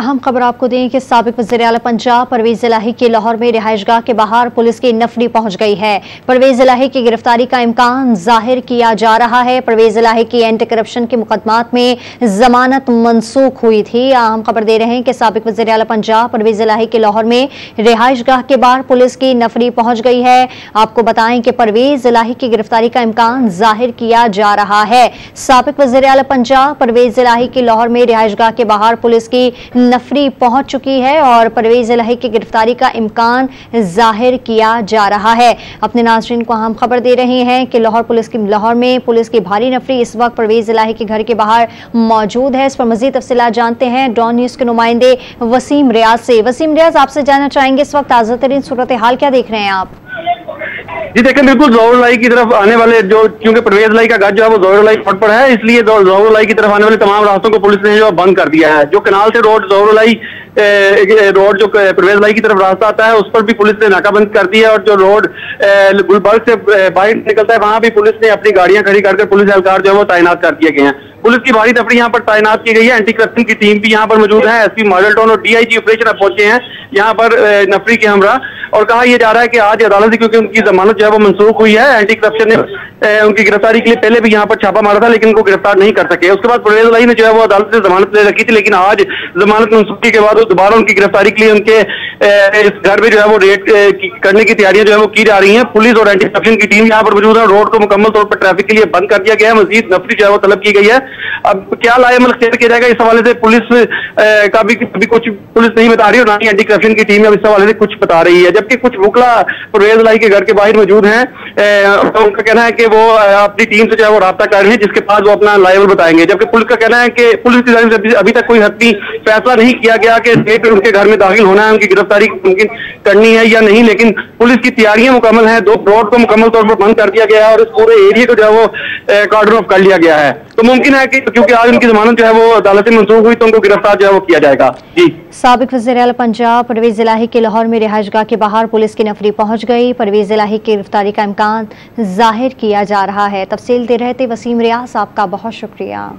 अहम खबर आपको दें कि साबिक वज़ीर-ए-आला पंजाब परवेज इलाही की लाहौर में रिहाइशगाह के बाहर पुलिस की नफरी पहुंच गई है। परवेज इलाही की गिरफ्तारी का इम्कान जाहिर किया जा रहा है। परवेज इलाही की एंटी करप्शन के मुकदमात में जमानत मनसूख हुई थी। अहम खबर दे रहे हैं कि साबिक वज़ीर-ए-आला पंजाब परवेज इलाही की लाहौर में रिहाइशगाह के बाहर पुलिस की नफरी पहुंच गई है। आपको बताएं कि परवेज इलाही की गिरफ्तारी का इम्कान जाहिर किया जा रहा है। साबिक वज़ीर-ए-आला पंजाब परवेज इलाही की लाहौर में रिहाइशगाह के बाहर पुलिस की नफरी पहुंच चुकी है और परवेज इलाही की गिरफ्तारी का इम्कान जाहिर किया जा रहा है। अपने नाज़रीन को अहम खबर दे रहे हैं कि लाहौर में पुलिस की भारी नफरी इस वक्त परवेज इलाही के घर के बाहर मौजूद है। इस पर मजीद तफसीलात जानते हैं डॉन न्यूज़ के नुमाइंदे वसीम रियाज से। वसीम रियाज, आपसे जानना चाहेंगे इस वक्त ताज़ा तरीन सूरत हाल क्या देख रहे हैं आप? जी देखें, बिल्कुल ज़ोहर इलाही की तरफ आने वाले क्योंकि परवेज इलाही का घर जो है वो ज़ोहर इलाही रोड पर है, इसलिए ज़ोहर इलाही की तरफ आने वाले तमाम रास्तों को पुलिस ने जो बंद कर दिया है। जो कनाल से रोड ज़ोहर इलाही रोड जो परवेज इलाही की तरफ रास्ता आता है उस पर भी पुलिस ने नाकाबंदी कर दी है और जो रोड गुलबर्ग से बाहर निकलता है वहां भी पुलिस ने अपनी गाड़ियां खड़ी करके पुलिस एहलकार जो है वो तैनात कर दिए गए हैं। पुलिस की भारी तफरी यहाँ पर तैनात की गई है। एंटी करप्शन की टीम भी यहाँ पर मौजूद है। एसपी मॉडल टाउन और डीआईजी ऑपरेशन अब पहुंचे हैं यहाँ पर नफरी के हमरा, और कहा यह जा रहा है कि आज अदालत से क्योंकि उनकी जमानत जो है वो मनसूख हुई है, एंटी करप्शन ने उनकी गिरफ्तारी के लिए पहले भी यहाँ पर छापा मारा था लेकिन उनको गिरफ्तार नहीं कर सके। उसके बाद परवेज इलाही ने जो है वो अदालत से जमानत ले रखी थी, लेकिन आज जमानत मनसूखी के बाद दोबारा उनकी गिरफ्तारी के लिए उनके इस घर में जो है वो रेड करने की तैयारियां जो है वो की जा रही हैं। पुलिस और एंटी करप्शन की टीम यहाँ पर मौजूद है। रोड को मुकम्मल तौर पर ट्रैफिक के लिए बंद कर दिया गया है। मजीद नफरी जो है वो तलब की गई है। अब क्या लाएमल अख्तियार किया जाएगा इस हवाले से पुलिस का भी कुछ पुलिस नहीं बता रही और ना ही एंटी करप्शन की टीम अब इस हवाले से कुछ बता रही है, जबकि कुछ वकला परवेज इलाही के घर के बाहर मौजूद हैं। उनका कहना है कि वो अपनी टीम से जो है वो राब्ता कर रहे हैं जिसके बाद वो अपना लाएमल बताएंगे, जबकि पुलिस का कहना है कि पुलिस की जानिब से अभी तक कोई हतमी फैसला नहीं किया गया कि रेड उनके घर में दाखिल होना है, उनकी गिरफ्तारी मुमकिन करनी है या नहीं, लेकिन पुलिस की तैयारियां मुकम्मल हैं। दो रोड को मुकम्मल तौर पर बंद कर दिया गया है और इस पूरे एरिया को जो है वो कॉर्डन ऑफ कर लिया गया है। तो मुमकिन है कि क्योंकि आज उनकी जमानत जो है वो अदालत से मंसूख हुई तो उनको गिरफ्तार जो है वो किया जाएगा। जी, साबिक वज़ीर-ए-आला पंजाब परवेज इलाही के लाहौर में रिहाइशगाह के बाहर पुलिस की नफरी पहुंच गई। परवेज इलाही की गिरफ्तारी का इम्कान जाहिर किया जा रहा है। तफसील दे रहे थे वसीम रियाज, आपका बहुत शुक्रिया।